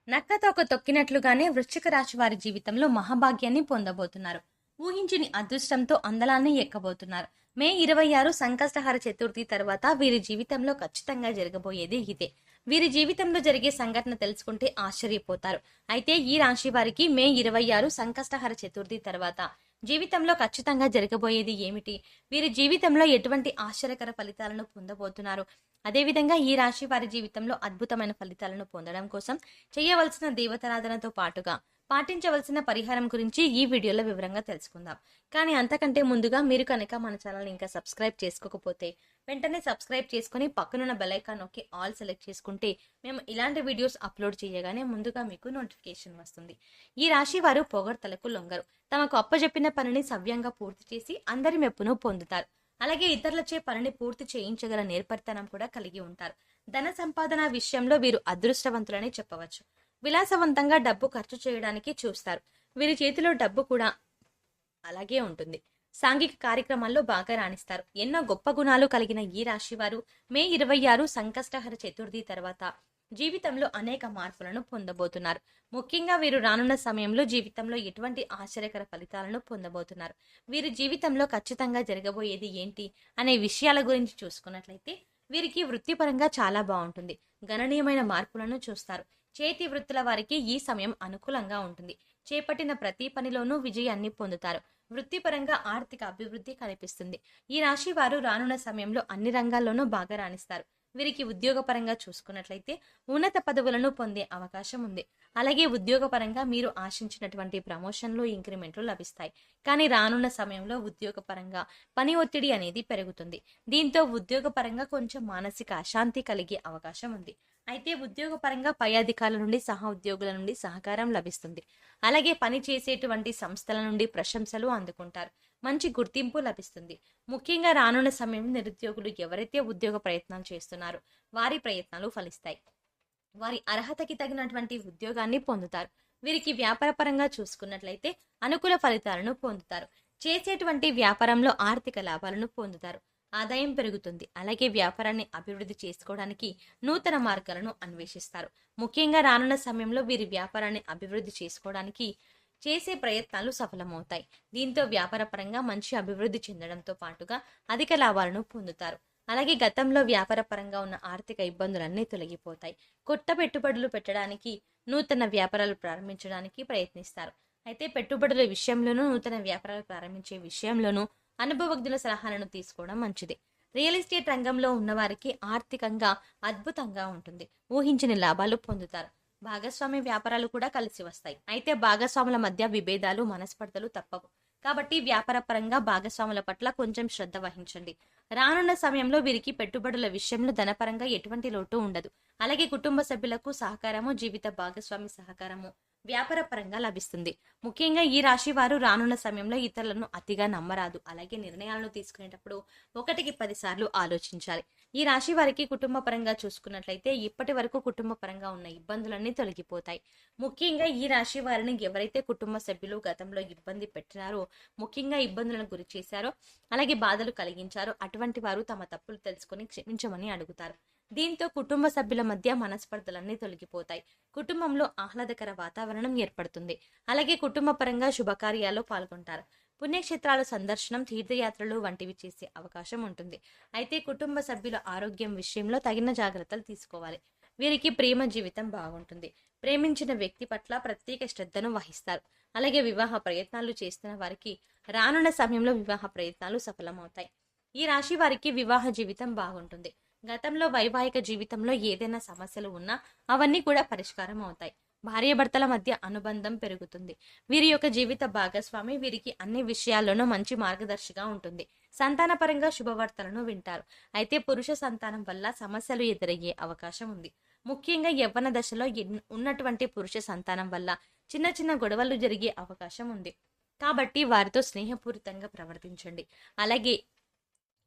నక్కతోక తొక్కినట్లుగానే వృశ్చిక రాశి వారి జీవితంలో మహాభాగ్యాన్ని పొందబోతున్నారు. ఊహించని అదృష్టంతో అందలాన్ని ఎక్కబోతున్నారు. మే 26 సంకష్టహార చతుర్థి తర్వాత వీరి జీవితంలో ఖచ్చితంగా జరగబోయేది ఇదే. వీరి జీవితంలో జరిగే సంఘటన తెలుసుకుంటే ఆశ్చర్యపోతారు. అయితే ఈ రాశి వారికి మే 26 సంకష్టహార చతుర్థి తర్వాత జీవితంలో ఖచ్చితంగా జరగబోయేది ఏమిటి? వీరి జీవితంలో ఎటువంటి ఆశ్చర్యకర ఫలితాలను పొందబోతున్నారు? అదేవిధంగా ఈ రాశి వారి జీవితంలో అద్భుతమైన ఫలితాలను పొందడం కోసం చేయవలసిన దేవతారాధనతో పాటుగా పాటించవలసిన పరిహారం గురించి ఈ వీడియోలో వివరంగా తెలుసుకుందాం. కానీ అంతకంటే ముందుగా మీరు కనుక మన ఛానల్ ఇంకా సబ్స్క్రైబ్ చేసుకోకపోతే వెంటనే సబ్స్క్రైబ్ చేసుకుని పక్కనున్న బెల్ ఐకాన్ నొక్కి ఆల్ సెలెక్ట్ చేసుకుంటే మేము ఇలాంటి వీడియోస్ అప్లోడ్ చేయగానే ముందుగా మీకు నోటిఫికేషన్ వస్తుంది. ఈ రాశి వారు పొగడ్తలకు లొంగరు. తమకు అప్పజెప్పిన పనిని సవ్యంగా పూర్తి చేసి అందరి మెప్పును పొందుతారు. అలాగే ఇతరులచే పనిని పూర్తి చేయించగల నేర్పరితనం కూడా కలిగి ఉంటారు. ధన సంపాదన విషయంలో వీరు అదృష్టవంతులని చెప్పవచ్చు. విలాసవంతంగా డబ్బు ఖర్చు చేయడానికి చూస్తారు. వీరి చేతిలో డబ్బు కూడా అలాగే ఉంటుంది. సాంఘిక కార్యక్రమాల్లో బాగా రాణిస్తారు. ఎన్నో గొప్ప గుణాలు కలిగిన ఈ రాశి వారు మే 26 సంకష్టహర చతుర్థి తర్వాత జీవితంలో అనేక మార్పులను పొందబోతున్నారు. ముఖ్యంగా వీరు రానున్న సమయంలో జీవితంలో ఎటువంటి ఆశ్చర్యకర ఫలితాలను పొందబోతున్నారు. వీరి జీవితంలో ఖచ్చితంగా జరగబోయేది ఏంటి అనే విషయాల గురించి చూసుకున్నట్లయితే వీరికి వృత్తిపరంగా చాలా బాగుంటుంది. గణనీయమైన మార్పులను చూస్తారు. చేతి వృత్తుల వారికి ఈ సమయం అనుకూలంగా ఉంటుంది. చేపట్టిన ప్రతి పనిలోనూ విజయాన్ని పొందుతారు. వృత్తిపరంగా ఆర్థిక అభివృద్ధి కనిపిస్తుంది. ఈ రాశి వారు రానున్న సమయంలో అన్ని రంగాల్లోనూ బాగా రాణిస్తారు. వీరికి ఉద్యోగపరంగా చూసుకున్నట్లయితే ఉన్నత పదవులను పొందే అవకాశం ఉంది. అలాగే ఉద్యోగపరంగా మీరు ఆశించినటువంటి ప్రమోషన్లు, ఇంక్రిమెంట్లు లభిస్తాయి. కానీ రానున్న సమయంలో ఉద్యోగపరంగా పని ఒత్తిడి అనేది పెరుగుతుంది. దీంతో ఉద్యోగపరంగా కొంచెం మానసిక అశాంతి కలిగే అవకాశం ఉంది. అయితే ఉద్యోగపరంగా పై అధికారుల నుండి, సహా ఉద్యోగుల నుండి సహకారం లభిస్తుంది. అలాగే పని చేసేటువంటి సంస్థల నుండి ప్రశంసలు అందుకుంటారు. మంచి గుర్తింపు లభిస్తుంది. ముఖ్యంగా రానున్న సమయం నిరుద్యోగులు ఎవరైతే ఉద్యోగ ప్రయత్నాలు చేస్తున్నారో వారి ప్రయత్నాలు ఫలిస్తాయి. వారి అర్హతకి తగినటువంటి ఉద్యోగాన్ని పొందుతారు. వీరికి వ్యాపారపరంగా చూసుకున్నట్లయితే అనుకూల ఫలితాలను పొందుతారు. చేసేటువంటి వ్యాపారంలో ఆర్థిక లాభాలను పొందుతారు. ఆదాయం పెరుగుతుంది. అలాగే వ్యాపారాన్ని అభివృద్ధి చేసుకోవడానికి నూతన మార్గాలను అన్వేషిస్తారు. ముఖ్యంగా రానున్న సమయంలో వీరి వ్యాపారాన్ని అభివృద్ధి చేసుకోవడానికి చేసే ప్రయత్నాలు సఫలమవుతాయి. దీంతో వ్యాపారపరంగా మంచి అభివృద్ధి చెందడంతో పాటుగా అధిక లాభాలను పొందుతారు. అలాగే గతంలో వ్యాపారపరంగా ఉన్న ఆర్థిక ఇబ్బందులన్నీ తొలగిపోతాయి. కొత్త పెట్టుబడులు పెట్టడానికి, నూతన వ్యాపారాలు ప్రారంభించడానికి ప్రయత్నిస్తారు. అయితే పెట్టుబడుల విషయంలోనూ, నూతన వ్యాపారాలు ప్రారంభించే విషయంలోనూ అనుభవజ్ఞుల సలహాలను తీసుకోవడం మంచిది. రియల్ ఎస్టేట్ రంగంలో ఉన్నవారికి ఆర్థికంగా అద్భుతంగా ఉంటుంది. ఊహించని లాభాలు పొందుతారు. భాగస్వామి వ్యాపారాలు కూడా కలిసి వస్తాయి. అయితే భాగస్వాముల మధ్య విభేదాలు, మనస్పర్ధలు తప్పవు. కాబట్టి వ్యాపార పరంగా భాగస్వాముల పట్ల కొంచెం శ్రద్ధ వహించండి. రానున్న సమయంలో వీరికి పెట్టుబడుల విషయంలో ధనపరంగా ఎటువంటి లోటు ఉండదు. అలాగే కుటుంబ సభ్యులకు సహకారము, జీవిత భాగస్వామి సహకారము వ్యాపార పరంగా లభిస్తుంది. ముఖ్యంగా ఈ రాశి వారు రానున్న సమయంలో ఇతరులను అతిగా నమ్మరాదు. అలాగే నిర్ణయాలను తీసుకునేటప్పుడు 1కి 10 సార్లు ఆలోచించాలి. ఈ రాశి వారికి కుటుంబ పరంగా చూసుకున్నట్లయితే ఇప్పటి వరకు కుటుంబ పరంగా ఉన్న ఇబ్బందులన్నీ తొలగిపోతాయి. ముఖ్యంగా ఈ రాశి వారిని ఎవరైతే కుటుంబ సభ్యులు గతంలో ఇబ్బంది పెట్టినారో, ముఖ్యంగా ఇబ్బందులను గురి చేశారో, అలాగే బాధలు కలిగించారో అటువంటి వారు తమ తప్పులు తెలుసుకొని క్షమించమని అడుగుతారు. దీంతో కుటుంబ సభ్యుల మధ్య మనస్పర్ధలన్నీ తొలగిపోతాయి. కుటుంబంలో ఆహ్లాదకర వాతావరణం ఏర్పడుతుంది. అలాగే కుటుంబ పరంగా శుభకార్యాల్లో పాల్గొంటారు. పుణ్యక్షేత్రాల సందర్శనం, తీర్థయాత్రలు వంటివి చేసే అవకాశం ఉంటుంది. అయితే కుటుంబ సభ్యుల ఆరోగ్యం విషయంలో తగిన జాగ్రత్తలు తీసుకోవాలి. వీరికి ప్రేమ జీవితం బాగుంటుంది. ప్రేమించిన వ్యక్తి పట్ల ప్రత్యేక శ్రద్ధను వహిస్తారు. అలాగే వివాహ ప్రయత్నాలు చేస్తున్న వారికి రానున్న సమయంలో వివాహ ప్రయత్నాలు సఫలమవుతాయి. ఈ రాశి వారికి వివాహ జీవితం బాగుంటుంది. గతంలో వైవాహిక జీవితంలో ఏదైనా సమస్యలు ఉన్నా అవన్నీ కూడా పరిష్కారం అవుతాయి. భార్యాభర్తల మధ్య అనుబంధం పెరుగుతుంది. వీరి యొక్క జీవిత భాగస్వామి వీరికి అన్ని విషయాల్లోనూ మంచి మార్గదర్శిగా ఉంటుంది. సంతానపరంగా శుభవార్తలను వింటారు. అయితే పురుష సంతానం వల్ల సమస్యలు ఎదురయ్యే అవకాశం ఉంది. ముఖ్యంగా యవ్వన దశలో ఉన్నటువంటి పురుష సంతానం వల్ల చిన్న చిన్న గొడవలు జరిగే అవకాశం ఉంది. కాబట్టి వారితో స్నేహపూరితంగా ప్రవర్తించండి. అలాగే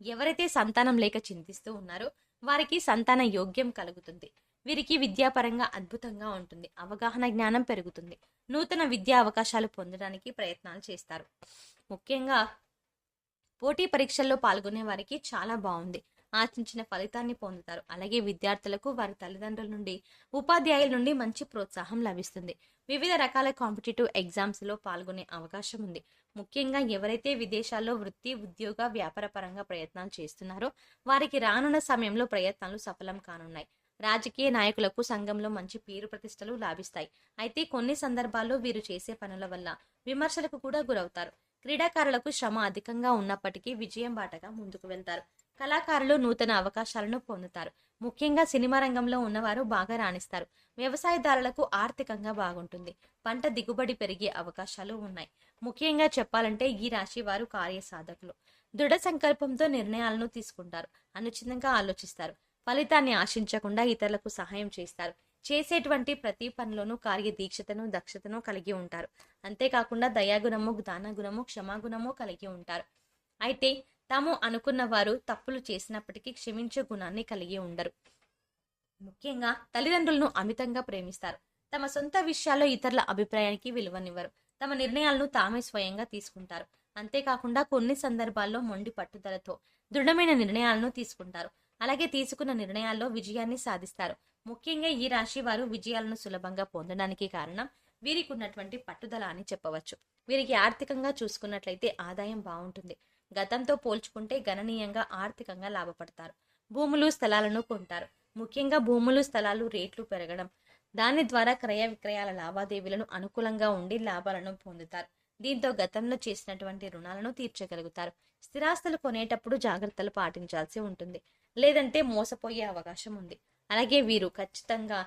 ఎవరైతే సంతానం లేక చింతిస్తూ ఉన్నారో వారికి సంతాన యోగ్యం కలుగుతుంది. వీరికి విద్యాపరంగా అద్భుతంగా ఉంటుంది. అవగాహన జ్ఞానం పెరుగుతుంది. నూతన విద్యా అవకాశాలు పొందడానికి ప్రయత్నాలు చేస్తారు. ముఖ్యంగా పోటీ పరీక్షల్లో పాల్గొనే వారికి చాలా బాగుంది. ఆశించిన ఫలితాన్ని పొందుతారు. అలాగే విద్యార్థులకు వారి తల్లిదండ్రుల నుండి, ఉపాధ్యాయుల నుండి మంచి ప్రోత్సాహం లభిస్తుంది. వివిధ రకాల కాంపిటేటివ్ ఎగ్జామ్స్లో పాల్గొనే అవకాశం ఉంది. ముఖ్యంగా ఎవరైతే విదేశాల్లో వృత్తి, ఉద్యోగ, వ్యాపార పరంగా ప్రయత్నాలు చేస్తున్నారో వారికి రానున్న సమయంలో ప్రయత్నాలు సఫలం కానున్నాయి. రాజకీయ నాయకులకు సంఘంలో మంచి పేరు ప్రతిష్టలు లాభిస్తాయి. అయితే కొన్ని సందర్భాల్లో వీరు చేసే పనుల వల్ల విమర్శలకు కూడా గురవుతారు. క్రీడాకారులకు శ్రమ అధికంగా ఉన్నప్పటికీ విజయం బాటగా ముందుకు వెళ్తారు. కళాకారులు నూతన అవకాశాలను పొందుతారు. ముఖ్యంగా సినిమా రంగంలో ఉన్నవారు బాగా రాణిస్తారు. వ్యవసాయదారులకు ఆర్థికంగా బాగుంటుంది. పంట దిగుబడి పెరిగే అవకాశాలు ఉన్నాయి. ముఖ్యంగా చెప్పాలంటే ఈ రాశి వారు కార్యసాధకులు. దృఢ సంకల్పంతో నిర్ణయాలను తీసుకుంటారు. అనుచితంగా ఆలోచిస్తారు. ఫలితాన్ని ఆశించకుండా ఇతరులకు సహాయం చేస్తారు. చేసేటువంటి ప్రతి పనిలోనూ కార్యదీక్షతను, దక్షతను కలిగి ఉంటారు. అంతేకాకుండా దయాగుణము, దానగుణము, క్షమాగుణము కలిగి ఉంటారు. అయితే తాము అనుకున్న వారు తప్పులు చేసినప్పటికీ క్షమించే గుణాన్ని కలిగి ఉండరు. ముఖ్యంగా తల్లిదండ్రులను అమితంగా ప్రేమిస్తారు. తమ సొంత విషయాల్లో ఇతరుల అభిప్రాయానికి విలువనివ్వరు. తమ నిర్ణయాలను తామే స్వయంగా తీసుకుంటారు. అంతేకాకుండా కొన్ని సందర్భాల్లో మొండి పట్టుదలతో దృఢమైన నిర్ణయాలను తీసుకుంటారు. అలాగే తీసుకున్న నిర్ణయాల్లో విజయాన్ని సాధిస్తారు. ముఖ్యంగా ఈ రాశి వారు విజయాలను సులభంగా పొందడానికి కారణం వీరికి ఉన్నటువంటి పట్టుదల అని చెప్పవచ్చు. వీరికి ఆర్థికంగా చూసుకున్నట్లయితే ఆదాయం బాగుంటుంది. గతంతో పోల్చుకుంటే గణనీయంగా ఆర్థికంగా లాభపడతారు. భూములు, స్థలాలను కొంటారు. ముఖ్యంగా భూములు, స్థలాలు రేట్లు పెరగడం, దాని ద్వారా క్రయ విక్రయాల లావాదేవీలను అనుకూలంగా ఉండి లాభాలను పొందుతారు. దీంతో గతంలో చేసినటువంటి రుణాలను తీర్చగలుగుతారు. స్థిరాస్తులు కొనేటప్పుడు జాగ్రత్తలు పాటించాల్సి ఉంటుంది. లేదంటే మోసపోయే అవకాశం ఉంది. అలాగే వీరు ఖచ్చితంగా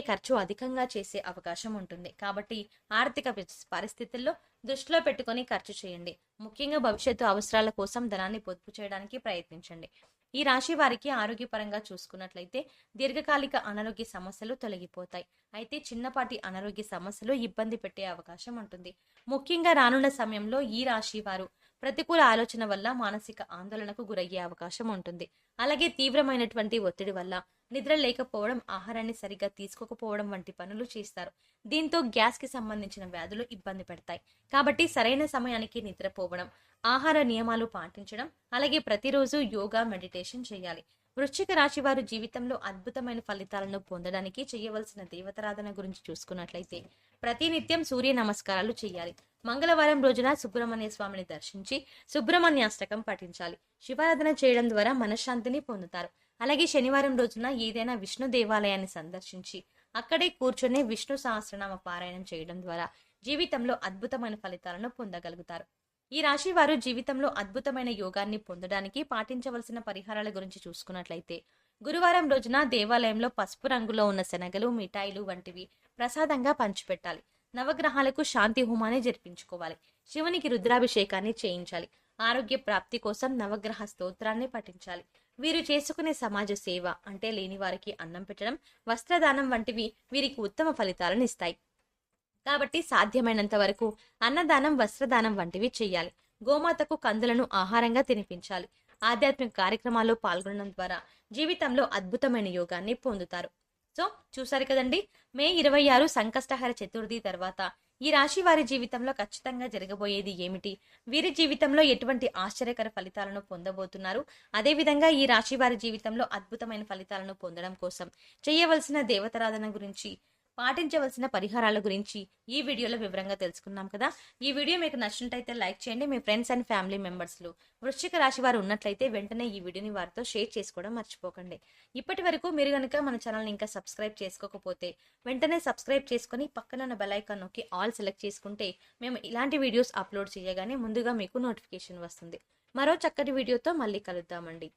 ఖర్చు అధికంగా చేసే అవకాశం ఉంటుంది. కాబట్టి ఆర్థిక పరిస్థితుల్లో దృష్టిలో పెట్టుకొని ఖర్చు చేయండి. ముఖ్యంగా భవిష్యత్తు అవసరాల కోసం ధనాన్ని పొదుపు చేయడానికి ప్రయత్నించండి. ఈ రాశి వారికి ఆరోగ్యపరంగా చూసుకున్నట్లయితే దీర్ఘకాలిక అనారోగ్య సమస్యలు తొలగిపోతాయి. అయితే చిన్నపాటి అనారోగ్య సమస్యలు ఇబ్బంది పెట్టే అవకాశం ఉంటుంది. ముఖ్యంగా రానున్న సమయంలో ఈ రాశి వారు ప్రతికూల ఆలోచన వల్ల మానసిక ఆందోళనకు గురయ్యే అవకాశం ఉంటుంది. అలాగే తీవ్రమైనటువంటి ఒత్తిడి వల్ల నిద్ర లేకపోవడం, ఆహారాన్ని సరిగ్గా తీసుకోకపోవడం వంటి పనులు చేస్తారు. దీంతో గ్యాస్ కి సంబంధించిన వ్యాధులు ఇబ్బంది పెడతాయి. కాబట్టి సరైన సమయానికి నిద్రపోవడం, ఆహార నియమాలు పాటించడం, అలాగే ప్రతిరోజు యోగా, మెడిటేషన్ చేయాలి. వృశ్చిక రాశి వారు జీవితంలో అద్భుతమైన ఫలితాలను పొందడానికి చేయవలసిన దేవతారాధన గురించి చూసుకున్నట్లయితే ప్రతినిత్యం సూర్య నమస్కారాలు చేయాలి. మంగళవారం రోజున సుబ్రహ్మణ్య స్వామిని దర్శించి సుబ్రహ్మణ్యాష్టకం పఠించాలి. శివారాధన చేయడం ద్వారా మనశ్శాంతిని పొందుతారు. అలాగే శనివారం రోజున ఏదైనా విష్ణు దేవాలయాన్ని సందర్శించి అక్కడే కూర్చొని విష్ణు సహస్రనామ పారాయణం చేయడం ద్వారా జీవితంలో అద్భుతమైన ఫలితాలను పొందగలుగుతారు. ఈ రాశి వారు జీవితంలో అద్భుతమైన యోగాన్ని పొందడానికి పాటించవలసిన పరిహారాల గురించి చూసుకున్నట్లయితే గురువారం రోజున దేవాలయంలో పసుపు రంగులో ఉన్న శనగలు, మిఠాయిలు వంటివి ప్రసాదంగా పంచిపెట్టాలి. నవగ్రహాలకు శాంతి హోమాన్ని జరిపించుకోవాలి. శివునికి రుద్రాభిషేకాన్ని చేయించాలి. ఆరోగ్య ప్రాప్తి కోసం నవగ్రహ స్తోత్రాన్ని పఠించాలి. వీరు చేసుకునే సమాజ సేవ అంటే లేని వారికి అన్నం పెట్టడం, వస్త్రదానం వంటివి వీరికి ఉత్తమ ఫలితాలను ఇస్తాయి. కాబట్టి సాధ్యమైనంత వరకు అన్నదానం, వస్త్రదానం వంటివి చేయాలి. గోమాతకు కందులను ఆహారంగా తినిపించాలి. ఆధ్యాత్మిక కార్యక్రమాల్లో పాల్గొనడం ద్వారా జీవితంలో అద్భుతమైన యోగాన్ని పొందుతారు. సో చూసారు కదండి, మే 26 సంకష్టహర చతుర్థి తర్వాత ఈ రాశి వారి జీవితంలో ఖచ్చితంగా జరగబోయేది ఏమిటి, వీరి జీవితంలో ఎటువంటి ఆశ్చర్యకర ఫలితాలను పొందబోతున్నారు, అదేవిధంగా ఈ రాశి వారి జీవితంలో అద్భుతమైన ఫలితాలను పొందడం కోసం చేయవలసిన దేవతారాధన గురించి, పాటించవలసిన పరిహారాల గురించి ఈ వీడియోలో వివరంగా తెలుసుకున్నాం కదా. ఈ వీడియో మీకు నచ్చినట్లయితే లైక్ చేయండి. మీ ఫ్రెండ్స్ అండ్ ఫ్యామిలీ మెంబర్స్లో వృశ్చిక రాశి వారు ఉన్నట్లయితే వెంటనే ఈ వీడియోని వారితో షేర్ చేసుకోవడం మర్చిపోకండి. ఇప్పటి వరకు మీరు కనుక మన ఛానల్ని ఇంకా సబ్స్క్రైబ్ చేసుకోకపోతే వెంటనే సబ్స్క్రైబ్ చేసుకుని పక్కన ఉన్న బెల్ ఐకాన్ నొక్కి ఆల్ సెలెక్ట్ చేసుకుంటే మేము ఇలాంటి వీడియోస్ అప్లోడ్ చేయగానే ముందుగా మీకు నోటిఫికేషన్ వస్తుంది. మరో చక్కటి వీడియోతో మళ్ళీ కలుద్దామండి.